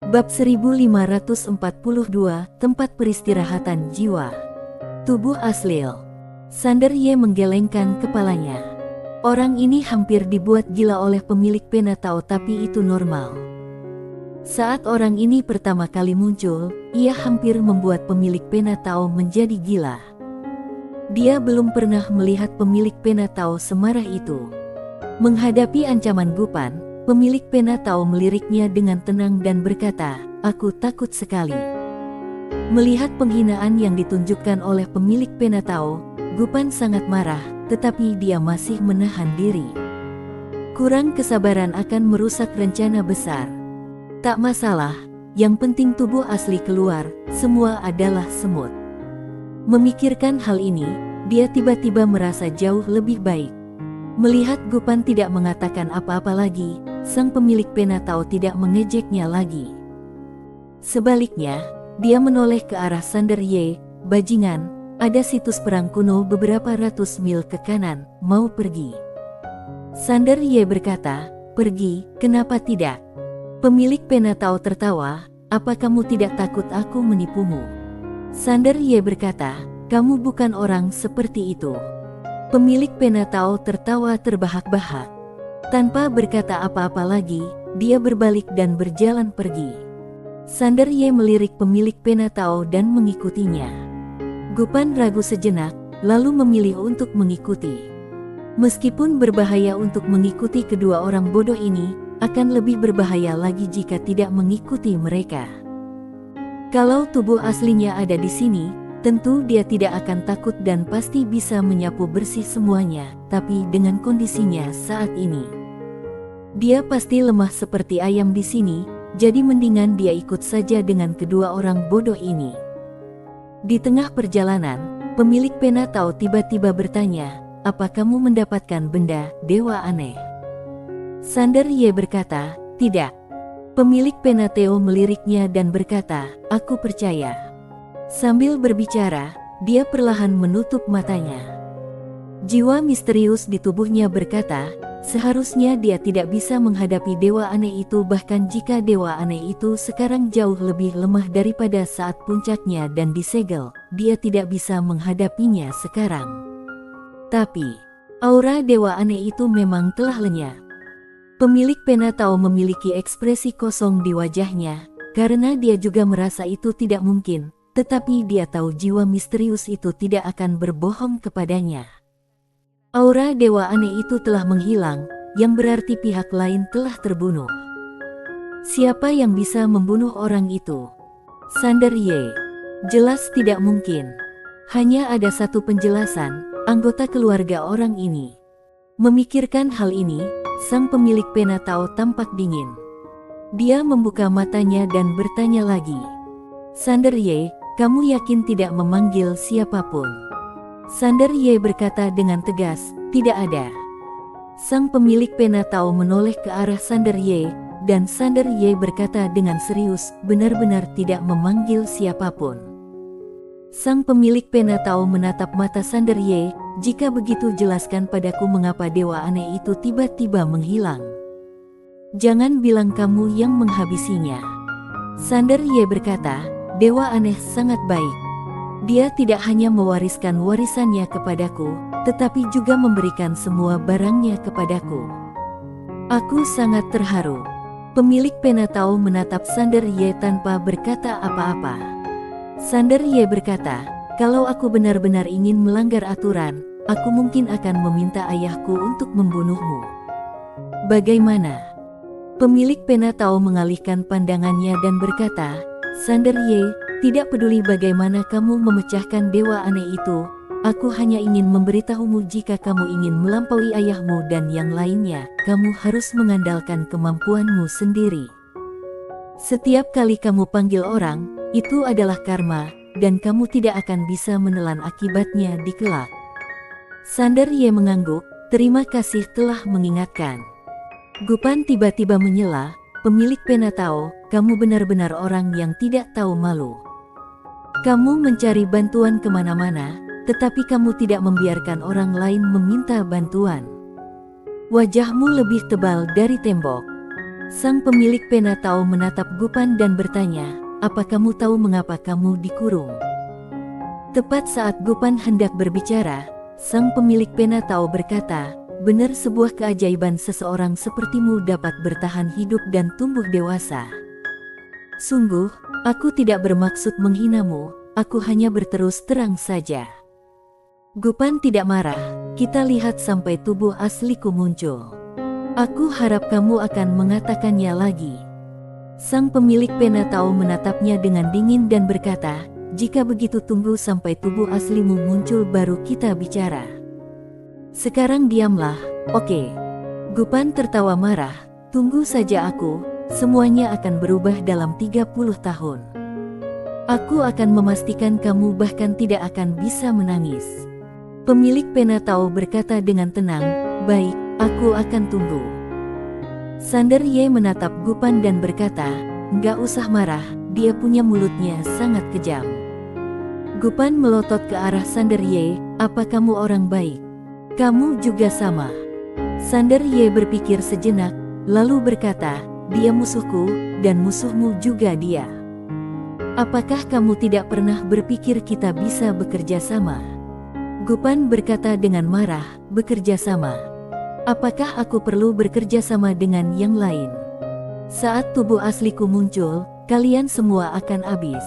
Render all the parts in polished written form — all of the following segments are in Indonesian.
Bab 1542, Tempat Peristirahatan Jiwa. Tubuh Aslil. Sander Ye menggelengkan kepalanya. Orang ini hampir dibuat gila oleh pemilik Penatao, tapi itu normal. Saat orang ini pertama kali muncul, ia hampir membuat pemilik Penatao menjadi gila. Dia belum pernah melihat pemilik Penatao semarah itu. Menghadapi ancaman Gupan, pemilik Penatao meliriknya dengan tenang dan berkata, "Aku takut sekali." Melihat penghinaan yang ditunjukkan oleh pemilik Penatao, Gupan sangat marah, tetapi dia masih menahan diri. Kurang kesabaran akan merusak rencana besar. Tak masalah, yang penting tubuh asli keluar, semua adalah semut. Memikirkan hal ini, dia tiba-tiba merasa jauh lebih baik. Melihat Gupan tidak mengatakan apa-apa lagi, sang pemilik Penatao tidak mengejeknya lagi. Sebaliknya, dia menoleh ke arah Sander Ye. "Bajingan, ada situs perang kuno beberapa ratus mil ke kanan, mau pergi?" Sander Ye berkata, "Pergi, kenapa tidak?" Pemilik Penatao tertawa, "Apa kamu tidak takut aku menipumu?" Sander Ye berkata, "Kamu bukan orang seperti itu." Pemilik Penatao tertawa terbahak-bahak. Tanpa berkata apa-apa lagi, dia berbalik dan berjalan pergi. Sander Ye melirik pemilik Penatao dan mengikutinya. Gupan ragu sejenak, lalu memilih untuk mengikuti. Meskipun berbahaya untuk mengikuti kedua orang bodoh ini, akan lebih berbahaya lagi jika tidak mengikuti mereka. Kalau tubuh aslinya ada di sini, tentu dia tidak akan takut dan pasti bisa menyapu bersih semuanya, tapi dengan kondisinya saat ini, dia pasti lemah seperti ayam di sini, jadi mendingan dia ikut saja dengan kedua orang bodoh ini. Di tengah perjalanan, pemilik Penatao tiba-tiba bertanya, "Apa kamu mendapatkan benda, dewa aneh?" Sander Ye berkata, "Tidak." Pemilik Penatao meliriknya dan berkata, "Aku percaya." Sambil berbicara, dia perlahan menutup matanya. Jiwa misterius di tubuhnya berkata, seharusnya dia tidak bisa menghadapi dewa aneh itu, bahkan jika dewa aneh itu sekarang jauh lebih lemah daripada saat puncaknya dan disegel, dia tidak bisa menghadapinya sekarang. Tapi, aura dewa aneh itu memang telah lenyap. Pemilik Penatao memiliki ekspresi kosong di wajahnya, karena dia juga merasa itu tidak mungkin. Tetapi dia tahu jiwa misterius itu tidak akan berbohong kepadanya. Aura dewa aneh itu telah menghilang, yang berarti pihak lain telah terbunuh. Siapa yang bisa membunuh orang itu? Sander Ye. Jelas tidak mungkin. Hanya ada satu penjelasan, anggota keluarga orang ini. Memikirkan hal ini, sang pemilik Penatao tampak dingin. Dia membuka matanya dan bertanya lagi. "Sander Ye, kamu yakin tidak memanggil siapapun?" Sander Ye berkata dengan tegas, "Tidak ada." Sang pemilik Penatao menoleh ke arah Sander Ye, dan Sander Ye berkata dengan serius, "Benar-benar tidak memanggil siapapun." Sang pemilik Penatao menatap mata Sander Ye, "Jika begitu, jelaskan padaku mengapa dewa aneh itu tiba-tiba menghilang. Jangan bilang kamu yang menghabisinya." Sander Ye berkata, "Dewa aneh sangat baik. Dia tidak hanya mewariskan warisannya kepadaku, tetapi juga memberikan semua barangnya kepadaku. Aku sangat terharu." Pemilik Penatao menatap Sander Ye tanpa berkata apa-apa. Sander Ye berkata, "Kalau aku benar-benar ingin melanggar aturan, aku mungkin akan meminta ayahku untuk membunuhmu." "Bagaimana?" Pemilik Penatao mengalihkan pandangannya dan berkata, "Sander Ye, tidak peduli bagaimana kamu memecahkan dewa aneh itu, aku hanya ingin memberitahumu jika kamu ingin melampaui ayahmu dan yang lainnya, kamu harus mengandalkan kemampuanmu sendiri. Setiap kali kamu panggil orang, itu adalah karma, dan kamu tidak akan bisa menelan akibatnya di kelak." Sander Ye mengangguk, "Terima kasih telah mengingatkan." Gupan tiba-tiba menyela, "Pemilik Penatao, kamu benar-benar orang yang tidak tahu malu. Kamu mencari bantuan kemana-mana, tetapi kamu tidak membiarkan orang lain meminta bantuan. Wajahmu lebih tebal dari tembok. Sang pemilik Penatau menatap Gupan dan bertanya, "Apa kamu tahu mengapa kamu dikurung?" Tepat saat Gupan hendak berbicara, sang pemilik Penatau berkata, "Benar sebuah keajaiban seseorang sepertimu dapat bertahan hidup dan tumbuh dewasa. Sungguh, aku tidak bermaksud menghinamu, aku hanya berterus terang saja." Gupan tidak marah, "Kita lihat sampai tubuh asliku muncul. Aku harap kamu akan mengatakannya lagi." Sang pemilik Penatau menatapnya dengan dingin dan berkata, "Jika begitu tunggu sampai tubuh aslimu muncul baru kita bicara. Sekarang diamlah, oke?" Gupan tertawa marah, "Tunggu saja aku, semuanya akan berubah dalam 30 tahun. Aku akan memastikan kamu bahkan tidak akan bisa menangis." Pemilik Penatau berkata dengan tenang, "Baik, aku akan tunggu." Sander Ye menatap Gupan dan berkata, "Nggak usah marah, dia punya mulutnya sangat kejam." Gupan melotot ke arah Sander Ye, "Apa kamu orang baik? Kamu juga sama." Sander Ye berpikir sejenak, lalu berkata, "Dia musuhku, dan musuhmu juga dia. Apakah kamu tidak pernah berpikir kita bisa bekerja sama?" Gupan berkata dengan marah, "Bekerja sama? Apakah aku perlu bekerja sama dengan yang lain? Saat tubuh asliku muncul, kalian semua akan habis."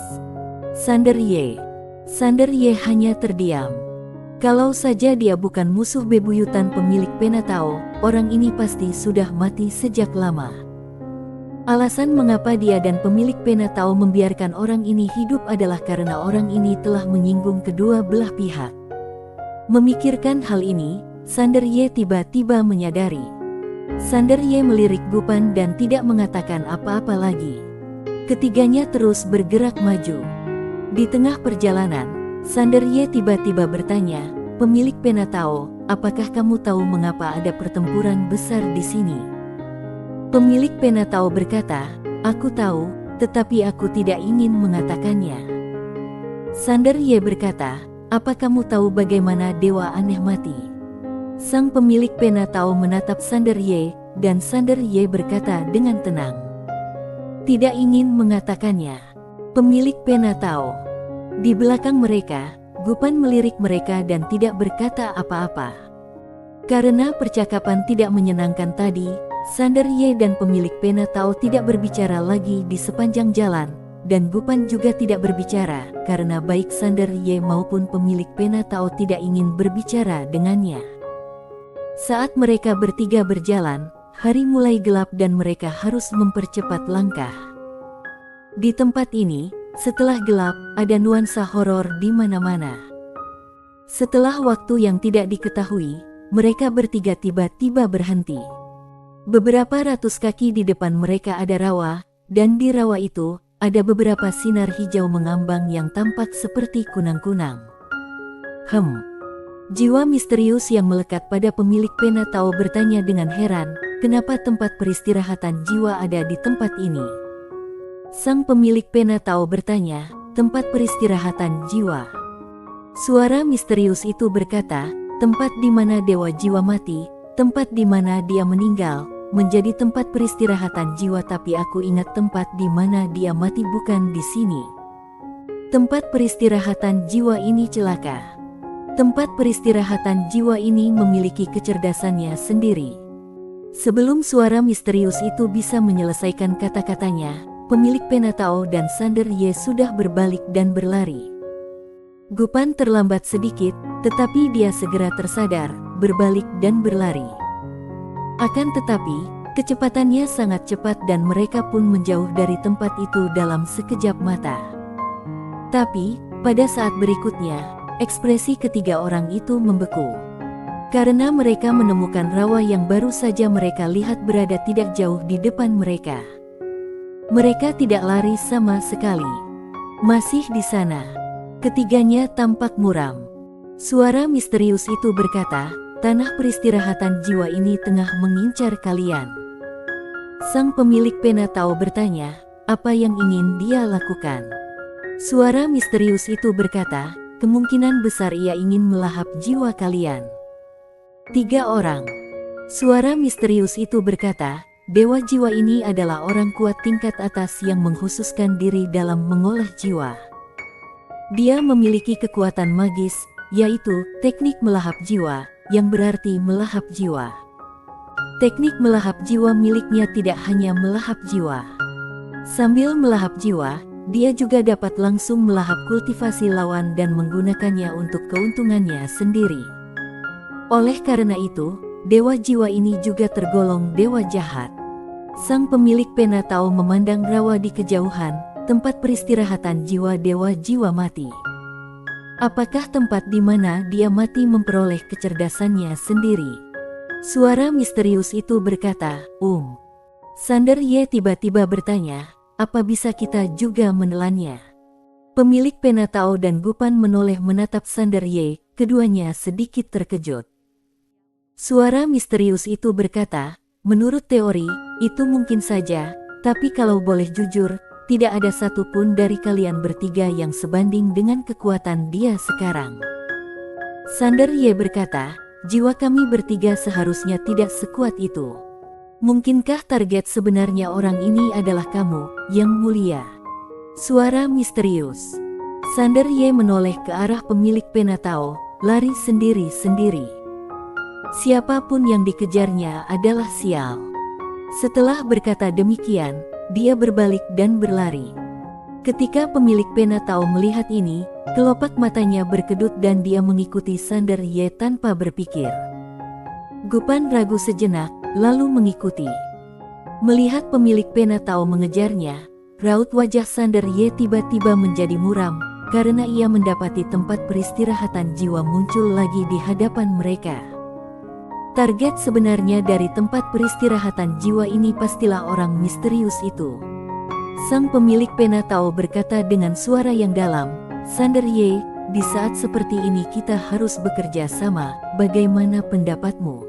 Sander Ye hanya terdiam. Kalau saja dia bukan musuh bebuyutan pemilik Penatau, orang ini pasti sudah mati sejak lama. Alasan mengapa dia dan pemilik Penatau membiarkan orang ini hidup adalah karena orang ini telah menyinggung kedua belah pihak. Memikirkan hal ini, Sander Ye tiba-tiba menyadari. Sander Ye melirik Gupan dan tidak mengatakan apa-apa lagi. Ketiganya terus bergerak maju. Di tengah perjalanan, Sander Ye tiba-tiba bertanya, "Pemilik Penatau, apakah kamu tahu mengapa ada pertempuran besar di sini?" Pemilik Penatau berkata, "Aku tahu, tetapi aku tidak ingin mengatakannya." Sander Ye berkata, "Apa kamu tahu bagaimana dewa aneh mati?" Sang pemilik Penatau menatap Sander Ye, dan Sander Ye berkata dengan tenang, "Tidak ingin mengatakannya." Pemilik Penatau. Di belakang mereka, Gupan melirik mereka dan tidak berkata apa-apa. Karena percakapan tidak menyenangkan tadi, Sander Ye dan pemilik Penatau tidak berbicara lagi di sepanjang jalan, dan Gupan juga tidak berbicara, karena baik Sander Ye maupun pemilik Penatau tidak ingin berbicara dengannya. Saat mereka bertiga berjalan, hari mulai gelap dan mereka harus mempercepat langkah. Di tempat ini, setelah gelap, ada nuansa horor di mana-mana. Setelah waktu yang tidak diketahui, mereka bertiga tiba-tiba berhenti. Beberapa ratus kaki di depan mereka ada rawa, dan di rawa itu, ada beberapa sinar hijau mengambang yang tampak seperti kunang-kunang. Jiwa misterius yang melekat pada pemilik Penatau bertanya dengan heran, "Kenapa tempat peristirahatan jiwa ada di tempat ini?" Sang pemilik Penatau bertanya, "Tempat peristirahatan jiwa?" Suara misterius itu berkata, "Tempat di mana dewa jiwa mati, tempat di mana dia meninggal, menjadi tempat peristirahatan jiwa, tapi aku ingat tempat di mana dia mati bukan di sini. Tempat peristirahatan jiwa ini celaka. Tempat peristirahatan jiwa ini memiliki kecerdasannya sendiri." Sebelum suara misterius itu bisa menyelesaikan kata-katanya, pemilik Penatau dan Sander Ye sudah berbalik dan berlari. Gupan terlambat sedikit, tetapi dia segera tersadar, berbalik dan berlari. Akan tetapi, kecepatannya sangat cepat dan mereka pun menjauh dari tempat itu dalam sekejap mata. Tapi, pada saat berikutnya, ekspresi ketiga orang itu membeku. Karena mereka menemukan rawa yang baru saja mereka lihat berada tidak jauh di depan mereka. Mereka tidak lari sama sekali. Masih di sana. Ketiganya tampak muram. Suara misterius itu berkata, "Tanah peristirahatan jiwa ini tengah mengincar kalian." Sang pemilik Penatau bertanya, apa yang ingin dia lakukan? Suara misterius itu berkata, "Kemungkinan besar ia ingin melahap jiwa kalian." 3 orang. Suara misterius itu berkata, dewa jiwa ini adalah orang kuat tingkat atas yang mengkhususkan diri dalam mengolah jiwa. Dia memiliki kekuatan magis, yaitu teknik melahap jiwa, yang berarti melahap jiwa. Teknik melahap jiwa miliknya tidak hanya melahap jiwa. Sambil melahap jiwa, dia juga dapat langsung melahap kultivasi lawan dan menggunakannya untuk keuntungannya sendiri. Oleh karena itu, dewa jiwa ini juga tergolong dewa jahat. Sang pemilik Penatau memandang rawa di kejauhan, tempat peristirahatan jiwa dewa jiwa mati. Apakah tempat di mana dia mati memperoleh kecerdasannya sendiri? Suara misterius itu berkata, Sander Ye tiba-tiba bertanya, apa bisa kita juga menelannya? Pemilik Penatau dan Gupan menoleh menatap Sander Ye, keduanya sedikit terkejut. Suara misterius itu berkata, menurut teori, itu mungkin saja, tapi kalau boleh jujur, tidak ada satupun dari kalian bertiga yang sebanding dengan kekuatan dia sekarang. Sander Ye berkata, jiwa kami bertiga seharusnya tidak sekuat itu. Mungkinkah target sebenarnya orang ini adalah kamu, Yang Mulia? Suara misterius. Sander Ye menoleh ke arah pemilik Penatau, lari sendiri-sendiri. Siapapun yang dikejarnya adalah sial. Setelah berkata demikian, dia berbalik dan berlari. Ketika pemilik Penatau melihat ini, kelopak matanya berkedut dan dia mengikuti Sander Ye tanpa berpikir. Gupan ragu sejenak, lalu mengikuti. Melihat pemilik Penatau mengejarnya, raut wajah Sander Ye tiba-tiba menjadi muram, karena ia mendapati tempat peristirahatan jiwa muncul lagi di hadapan mereka. Target sebenarnya dari tempat peristirahatan jiwa ini pastilah orang misterius itu. Sang pemilik Penatau berkata dengan suara yang dalam, Sander Ye, di saat seperti ini kita harus bekerja sama, bagaimana pendapatmu?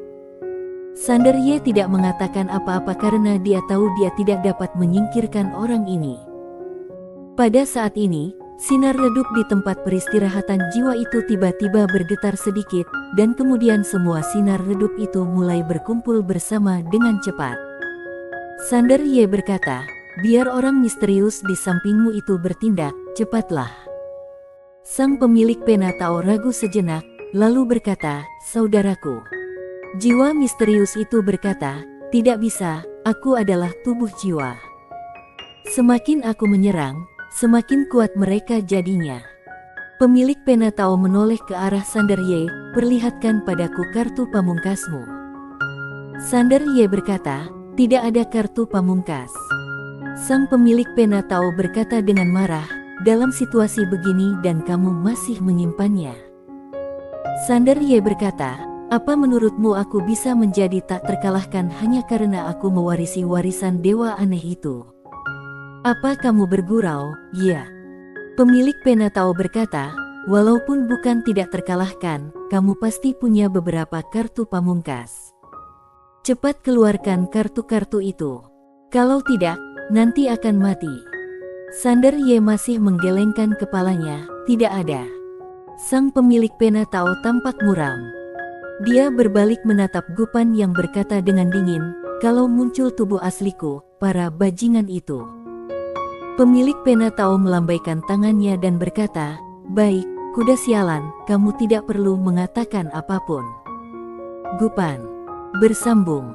Sander Ye tidak mengatakan apa-apa karena dia tahu dia tidak dapat menyingkirkan orang ini. Pada saat ini, sinar redup di tempat peristirahatan jiwa itu tiba-tiba bergetar sedikit, dan kemudian semua sinar redup itu mulai berkumpul bersama dengan cepat. Sander Ye berkata, biar orang misterius di sampingmu itu bertindak, cepatlah. Sang pemilik Penatau ragu sejenak, lalu berkata, saudaraku. Jiwa misterius itu berkata, tidak bisa, aku adalah tubuh jiwa. Semakin aku menyerang, semakin kuat mereka jadinya. Pemilik Penatau menoleh ke arah Sander Ye, perlihatkan padaku kartu pamungkasmu. Sander Ye berkata, tidak ada kartu pamungkas. Sang pemilik Penatau berkata dengan marah, dalam situasi begini dan kamu masih menyimpannya. Sander Ye berkata, apa menurutmu aku bisa menjadi tak terkalahkan hanya karena aku mewarisi warisan dewa aneh itu? Apa kamu bergurau? Ya. Pemilik Penatau berkata, walaupun bukan tidak terkalahkan, kamu pasti punya beberapa kartu pamungkas. Cepat keluarkan kartu-kartu itu. Kalau tidak, nanti akan mati. Sander Ye masih menggelengkan kepalanya, tidak ada. Sang pemilik Penatau tampak muram. Dia berbalik menatap Gupan yang berkata dengan dingin, kalau muncul tubuh asliku, para bajingan itu. Pemilik Penatau melambaikan tangannya dan berkata, baik, kuda sialan, kamu tidak perlu mengatakan apapun. Gupan bersambung.